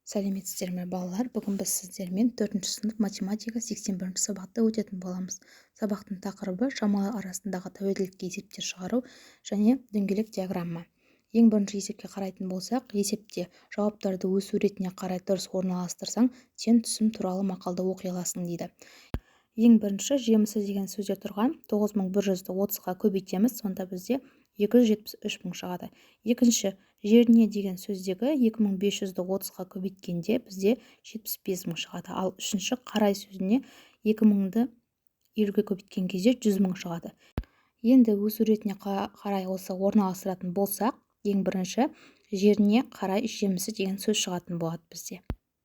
Сәлеметсіздер ме балалар? Бүгін біз сіздермен 4 сынып математика 81 сабақты өтетін боламыз. Сабақтың тақырыбы шамалар арасындағы тәуелділікке есептер шығару және дөңгелек диаграмма. Ең бірінші есепке қарайтын болсақ, есепте жауаптарды өсу ретіне қарай дұрыс орналастырсаң, сен түсім туралы мақалды оқи аласың дейді. Ең бірінші жемісі деген сөзде тұрған 9130-ды 30-ға көбейтеміз, сонда бізде 273 мың шығады. Екінші, жеріне деген сөздегі 2500-ді 30-ға көбейткенде бізде 75 мың шығады. Ал үшінші, қарай сөзіне 2000-ді 50-ге көбейткен кезде 100 мың шығады. Енді өсу ретіне қарай осы орналастыратын болсақ, ең бірінші жеріне қарай жемісі деген сөз шығатын болады бізде.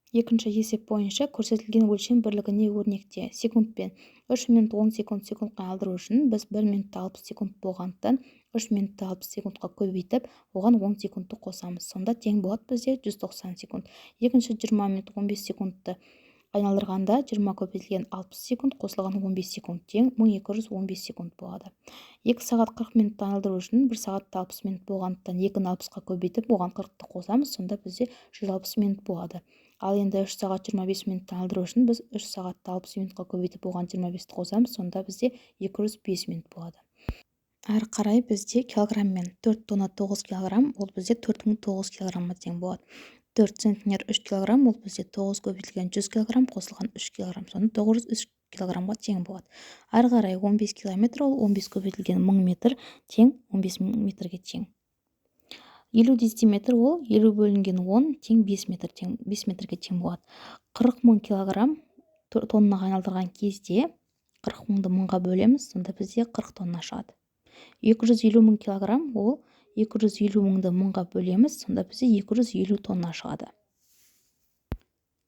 Екінші есеп бойынша көрсетілген өлшем бірлігіне өрнекте секундпен 3 минут 10 секунд секундқа алдыру үшін біз 1 минутта 60 секунд болғандықтан 3 минутты 60 секундқа көбейтіп, оған 10 секундты қосамыз. Сонда тең болады бізде 190 секунд. Екінші 20 минут 15 секундты айналдырғанда 20 көбейтілген 60 секунд қосылған 15 секунд тең 1215 секунд болады. 2 сағат 40 минутты айналдыру үшін 1 сағатта 60 минут болғандықтан 2-ні 60-қа көбейтіп, оған 40-ты қосамыз, сонда бізде 160 минут болады. Ал енді 3 сағат 25 минутты айналдыру үшін біз 3 сағатты 60 минутқа көбейтіп, оған 25-ті қосамыз, сонда бізде 205 минут болады. Әрі қарай бізде килограммен 4 тонна 9 килограмм, ол бізде 4009 килограммға тең болады. 4 центнер 3 килограмм, ол бізде 9 көбейтілген 100 килограмм қосылған 3 килограмм, соны 903 килограммға тең болады. Әрі қарай 15 километр, ол 15 көбейтілген 1000 метр тең 15 метрге тең. 50 дециметр, ол 50 бөлінген 10 тең 5 метрге тең болады. 40 мың килограмм тоннаға айналдырған кезде 40 мыңды 1000-ға бөлеміз, сонда бізде 40 тонна шығады. 250 мың килограмм, ол 250 мыңды 1000-ға бөлеміз, сонда бізде 250 тонна шығады.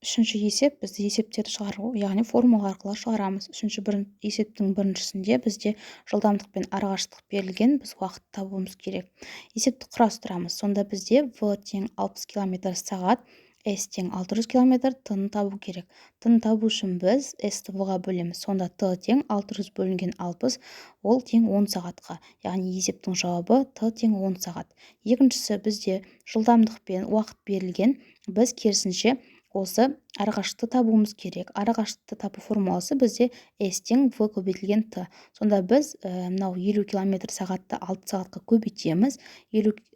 Үшінші есеп, бізді есептерді шығару, яғни формула арқылы шығарамыз. Үшінші есептің біріншісінде бізде жылдамдықпен арақашықтық берілген, біз уақыт табуымыз керек. Есепті құрастырамыз. Сонда бізде V тең 60 км сағат, S тең 600 км, T-ны табу керек. T-ны табу үшін біз S-ті V-ға бөлеміз. Сонда T тең 600 бөлінген 60, ол тең 10 сағатқа. Яғни есептің жауабы T тең 10 сағат. Екіншісі, бізде жылдамдықпен уақыт берілген, біз керісінше осы арақашықтықты табуымыз керек. Арақашықтықты табу формуласы бізде S тең V көбейтілген T. Сонда біз мынау 50 км сағатты 6 сағатқа көбейтеміз.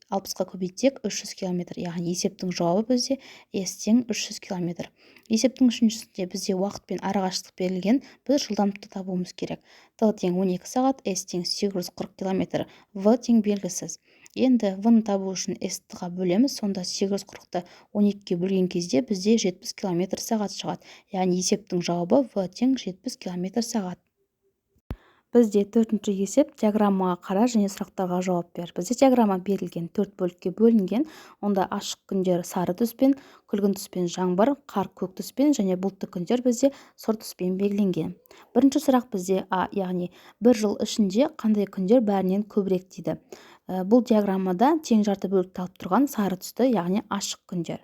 60-қа көбейтсек 300 км. Яғни есептің жауабы бізде S тең 300 км. Есептің үшіншісінде бізде уақытпен арақашықтық берілген, біз жылдамдықты табуымыз керек. T тең 12 сағат, S тең 840 км, V тең белгісіз. Енді V-ны табу үшін S-ға бөлеміз, сонда 840-ты 12-ге бөлген кезде бізде 70 км сағат шығады. Яғни есептің жауабы V тең 70 км сағат. Бізде төртінші есеп диаграммаға қара және сұрақтарға жауап бер. Бізде диаграмма берілген 4 бөлікке бөлінген, онда ашық күндер сары түспен, күлгін түспен жаңбыр, қар көк түспен және бұлтты күндер бізде сұр түспен белгіленген. Бірінші сұрақ бізде А, яғни бір жыл ішінде қандай күндер бәрінен көбірек дейді. Бұл диаграммада тең жарты бөлікті алып тұрған сары түсті, яғни ашық күндер.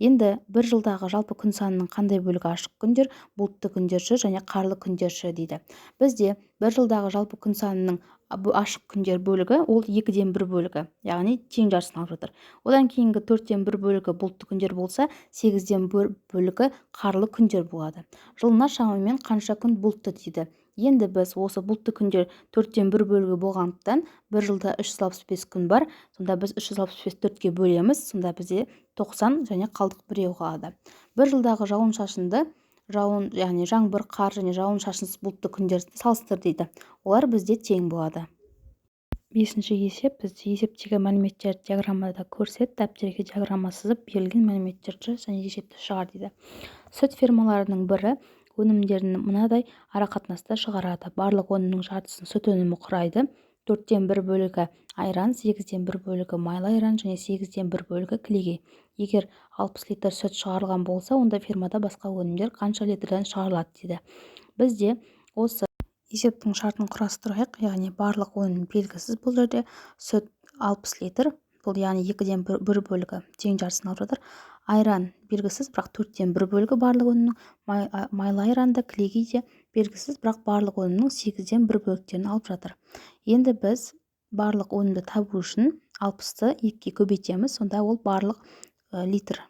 Енді бір жылдағы жалпы күн санының қандай бөлігі ашық күндер, бұлтты күндерші және қарлы күндерші дейді. Бізде бір жылдағы жалпы күн санының ашық күндер бөлігі ол 2-ден 1 бөлігі, яғни тең жартысын алып жатыр. Одан кейінгі 4-тен 1 бөлігі бұлтты күндер болса, 8-ден 1 бөлігі қарлы күндер болады. Жылына шамамен қанша күн бұлтты дейді. Енді біз осы бұлтты күндер 4-тен 1 бөлігі болғандықтан, бір жылда 365 күн бар, сонда біз 365 4-ке бөлеміз, сонда бізде 90 және қалдық біреу қалады. Бір жылдағы жауын-шашынды, яғни жаңбыр, қар және жауын-шашынсыз бұлтты күндерді салыстыр дейді. Олар бізде тең болады. Бесінші есеп, бізде есептегі мәліметтерді диаграммада көрсет, дәптерге диаграмма сызып, берілген мәліметтерді және есепті шығар дейді. Сүт фермаларының бірі өнімдерін мынадай арақатынаста шығарады. Барлық өнімнің жартысын сүт өнімі құрайды. 4-тен 1 бөлігі айран, 8-ден 1 бөлігі майлы айран және 8-ден 1 бөлігі кілегей. Егер 60 литр сүт шығарылған болса, онда фермада басқа өнімдер қанша литрден шығарылады дейді. Бізде осы есептің шартын құрастырайық, яғни барлық өнім белгісіз, бұл жерде сүт 60 литр, бұл яғни 2-ден 1 бөлігі тең жартысын алып жатыр. Айран белгісіз, бірақ 4-тен 1 бөлігі барлық өнімнің, майлы айранда, кілегейде белгісіз, бірақ барлық өнімнің 8-ден 1 бөліктерін алып жатыр. Енді біз барлық өнімді табу үшін 60-ты 2-ге көбейтеміз, сонда ол барлық литр.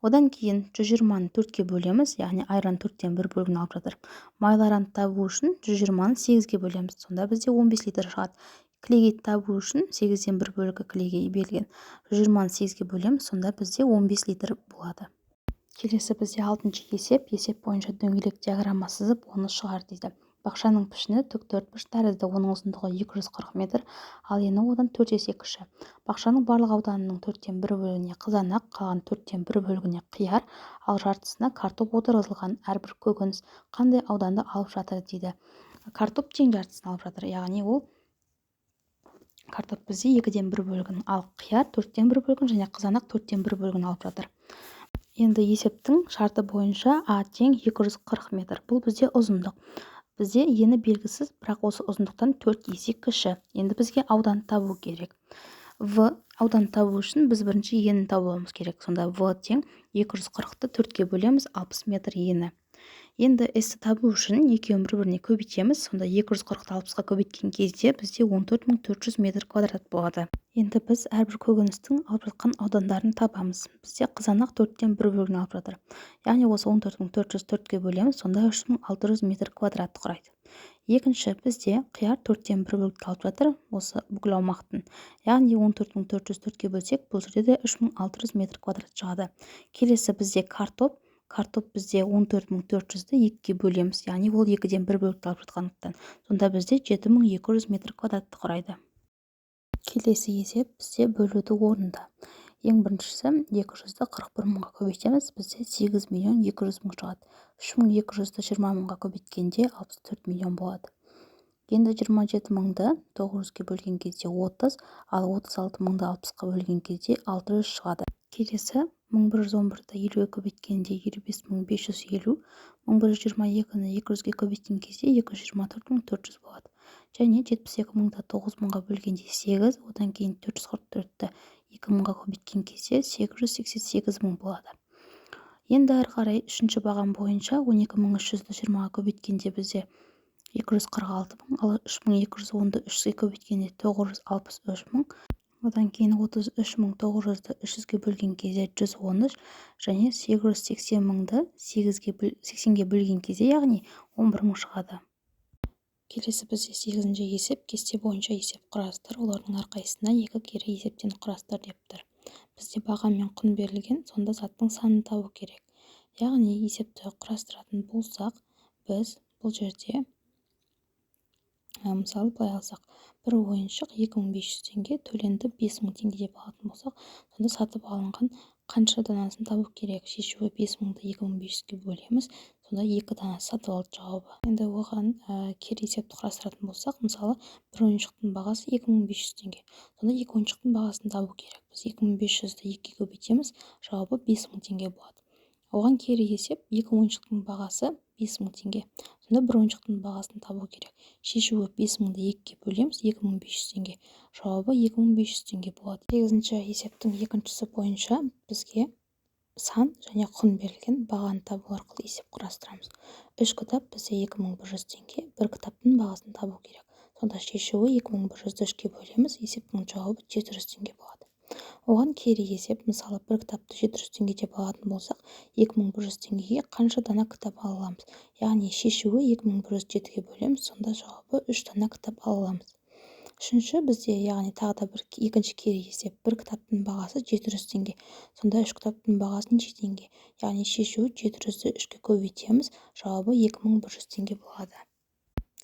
Одан кейін 120-ны 4-ке бөлеміз, яғни айран 4-тен 1 бөлігін алып жатыр. Майларанды табу үшін 120-ны 8-ге бөлеміз, сонда бізде 15 литр шығады. Кілегейді табу үшін 8-ден 1 бөлігі кілегей берілген. 120-ны 8-ге бөлеміз, сонда бізде 15 литр болады. Келесі бізде 6-шы есеп. Есеп бойынша дөңгелек диаграмма сызып, оны шығар дейді. Бақшаның пішіні тік төртбұрыш тәрізді, оның ұзындығы 240 метр, ал ені одан 4 есе кіші. Бақшаның барлық ауданының 4-тен 1 бөлігіне қызанақ, қалған 4-тен 1 бөлігіне қияр, ал жартысына картоп отырғызылған. Әрбір көкөніс қандай ауданды алып жатыр дейді. Картоп тең жартысын алып жатыр, яғни ол картоп бізде 2-ден 1 бөлігін, ал қияр 4-тен 1 бөлігін және қызанақ 4-тен 1 бөлігін алып жатыр. Енді есептің шарты бойынша А тең 240 метр. Бұл бізде ұзындық. Бізде ені белгісіз, бірақ осы ұзындықтан 4 есе кіші. Енді бізге ауданды табу керек. В ауданды табу үшін біз бірінші енін табуымыз керек. Сонда В тең 240-ты 4-ке бөлеміз, 60 метр ені. Енді S-ті табу үшін екеуін бір-біріне көбейтеміз. Сонда 240-ты 60-қа көбейткен кезде бізде 14400 метр квадрат болады. Енді біз әрбір көкөністің алып жатқан аудандарын табамыз. Бізде қызанақ 4-тен 1 бөлігін алып жатыр. Яғни осы 14400 4-ке бөлеміз, сонда 3600 метр квадратты құрайды. Екінші, бізде қияр 4-тен 1 бөлікті алып жатыр, осы бүкіл аумақтың. Яғни 14400 4-ке бөлсек, бұл жерде де 3600 метр квадрат шығады. Келесі бізде картоп. Картоп бізде 14400-ді 2-ке бөлеміз, яғни ол 2-ден 1 бөлікті алып жатқандықтан. Сонда бізде 7200 метр квадратты құрайды. Келесі есеп бізде бөлуді орында. Ең біріншісі 200-ді 41 мыңға көбейтеміз, бізде 8 миллион 200 мың шығады. 3200-ді 20 мыңға көбейткенде 64 миллион болады. Енді 27 мыңды 900-ге бөлген кезде 30, ал 36 мыңды 60-қа бөлген кезде 600 шығады. Келесі 1111-ді 50-ге көбейткенде 25550, 1122-ні 200-ге көбейткен кезде 224400 болады. Және 72 мыңды 9 мыңға бөлгенде 8, одан кейін 444-ті 2 мыңға көбейткен кезде 888 мың болады. Енді әрі қарай үшінші бағам бойынша 12300-ді 20-ға көбейткенде бізде 246 мың, ал 3210-ды 3-ге көбейткенде 963 мың, одан кейін 33900-ді 300-ге бөлген кезде 113, және 880 мыңды 80-ге бөлген кезде, яғни 11 мың шығады. Келесі бізде 8-ші есеп. Кесте бойынша есеп құрастыр, олардың әрқайсысына 2 кері есептен құрастыр деп тұр. Бізде баға мен құн берілген, сонда заттың санын табу керек. Яғни есепті құрастыратын болсақ, біз бұл жерде мысалы былай алсақ, бір ойыншық 2500 теңге төленді 5000 теңге деп алатын болсақ, сонда сатып алынған қанша данасын табу керек. Шешуі 5000-ді 2500-ге бөлеміз, сонда 2 данасы сатып алды жауабы. Енді оған кері есепті құрастыратын болсақ, мысалы бір ойыншықтың бағасы 2500 теңге. Сонда 2 ойыншықтың бағасын табу керек. Біз 2500-ді 2-ге көбейтеміз, жауабы 5000 теңге болады. Оған кері есеп 2 ойыншықтың бағасы 5000 теңге. Сонда бір ойыншықтың бағасын табу керек. Шешуі 5000-ді 2-ге бөлеміз, 2500 теңге. Жауабы 2500 теңге болады. 8-ші есептің екіншісі бойынша бізге сан және құн берілген, бағаны табу арқылы есеп құрастырамыз. 3 кітап бізде 2100 теңге, бір кітаптың бағасын табу керек. Сонда шешуі 2100-ді 3-ге бөлеміз, есептің жауабы 700 теңге болады. Оған кері есеп, мысалы бір кітапты 700 теңге деп алатын болсақ, 2100 теңгеге қанша дана кітап ала аламыз? Яғни шешуі 2100-ді 7-ге бөлеміз, сонда жауабы 3 дана кітап ала аламыз. Үшінші бізде, яғни тағы да бір екінші кері есеп, бір кітаптың бағасы 700 теңге, сонда 3 кітаптың бағасы неше теңге? Яғни шешуі 700-ді 3-ге көбейтеміз, жауабы 2100 теңге болады.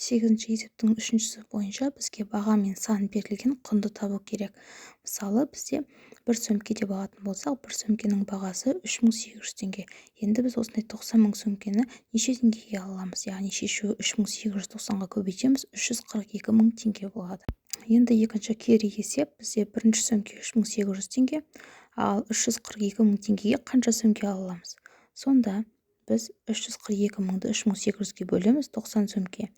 8-ші есептің үшіншісі бойынша бізге баға мен сан берілген, құнды табу керек. Мысалы бізде бір сөмке деп алатын болсақ, бір сөмкенің бағасы 3800 теңге. Енді біз осындай 90 мың сөмкені неше теңгеге аламыз? Яғни шешуі 3890-ға көбейтеміз, 342 мың теңге болады. Енді екінші кері есеп, бізде бірінші сөмке 3800 теңге, ал 342 мың теңгеге қанша сөмке ала аламыз? Сонда біз 342 мыңды 3800-ге бөлеміз, 90 сөмке.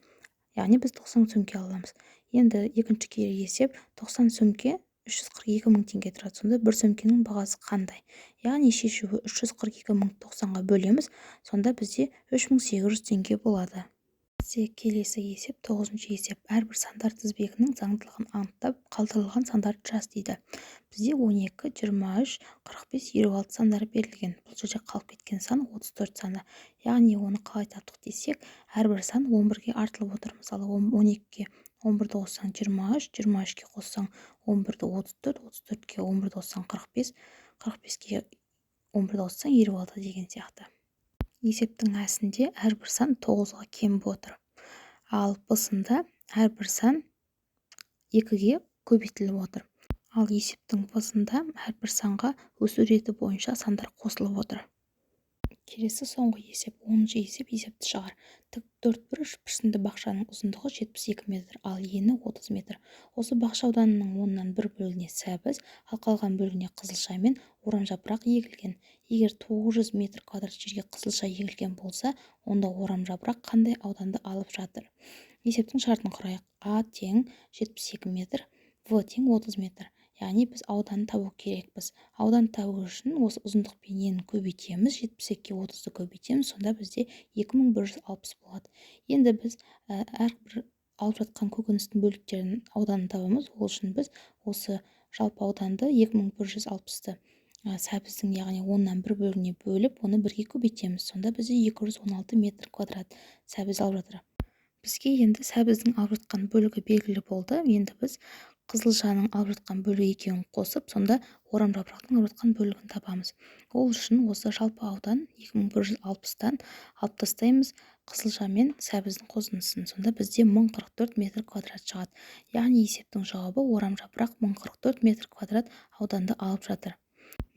Яғни біз 90 сөмке аламыз. Енді екінші кері есеп 90 сөмке 342 мың теңге тұрады. Сонда бір сөмкенің бағасы қандай? Яғни шешуі 342 мың 90-ға бөлеміз, сонда бізде 3800 теңге болады. Бізде келесі есеп 9-шы есеп. Әрбір сандар тізбегінің заңдылығын анықтап, қалдырылған сандарды жаз дейді. Бізде 12, 23, 45, 26 сандары берілген. Бұл жерде қалып кеткен сан 34 саны. Яғни оны қалай таптық десек, әрбір сан 11-ге артылып отыр. Мысалы 12-ге 11-ді қоссаң 23, 23-ге қоссаң 11-ді 34, 34-ге 11-ді қоссаң 45, 45-ге 11-ді қоссаң 26 деген сияқты. Есептің әсінде әрбір сан 9-ға кеміп отыр. Ал бысында әрбір сан 2-ге көбейтіліп отыр. Ал есептің бысында әрбір санға өсу реті бойынша сандар қосылып отыр. Келесі соңғы есеп 10-шы есеп. Есепті шығар. Тік төртбұрыш пішінді бақшаның ұзындығы 72 метр, ал ені 30 метр. Осы бақша ауданының 10-нан 1 бөлігіне сәбіз, ал қалған бөлігіне қызылша мен орамжапырақ егілген. Егер 900 метр квадрат жерге қызылша егілген болса, онда орамжапырақ қандай ауданды алып жатыр? Есептің шартын құрайық. А тең 72 метр, В тең 30 метр. Яғни біз ауданды табу керекпіз. Ауданды табу үшін осы ұзындық пен енін көбейтеміз, 72-ге 30-ды көбейтеміз, сонда бізде 2160 болады. Енді біз әрбір алып жатқан көкөністің бөліктерінің ауданын табамыз. Ол үшін біз осы жалпы ауданды 2160-ты сәбіздің, яғни 10-нан 1 бөлігіне бөліп, оны 1-ге көбейтеміз. Сонда бізде 216 метр квадрат сәбіз алып жатыр. Бізге енді сәбіздің алып жатқан бөлігі белгілі болды. Енді біз қызылшаның алып жатқан бөлігі екеуін қосып, сонда орамжапырақтың алып жатқан бөлігін табамыз. Ол үшін осы жалпы аудан 2160-тан алып тастаймыз қызылша мен сәбіздің қосындысын. Сонда бізде 1044 метр квадрат шығады. Яғни есептің жауабы орамжапырақ 1044 метр квадрат ауданды алып жатыр.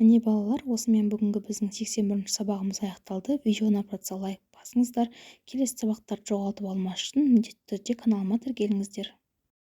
Міне балалар, осымен бүгінгі біздің 81-ші сабағымыз аяқталды. Видеоны ұнап жатса лайк басыңыздар. Келесі сабақтарды жоғалтып алмас үшін міндетті түрде каналыма тіркеліңіздер.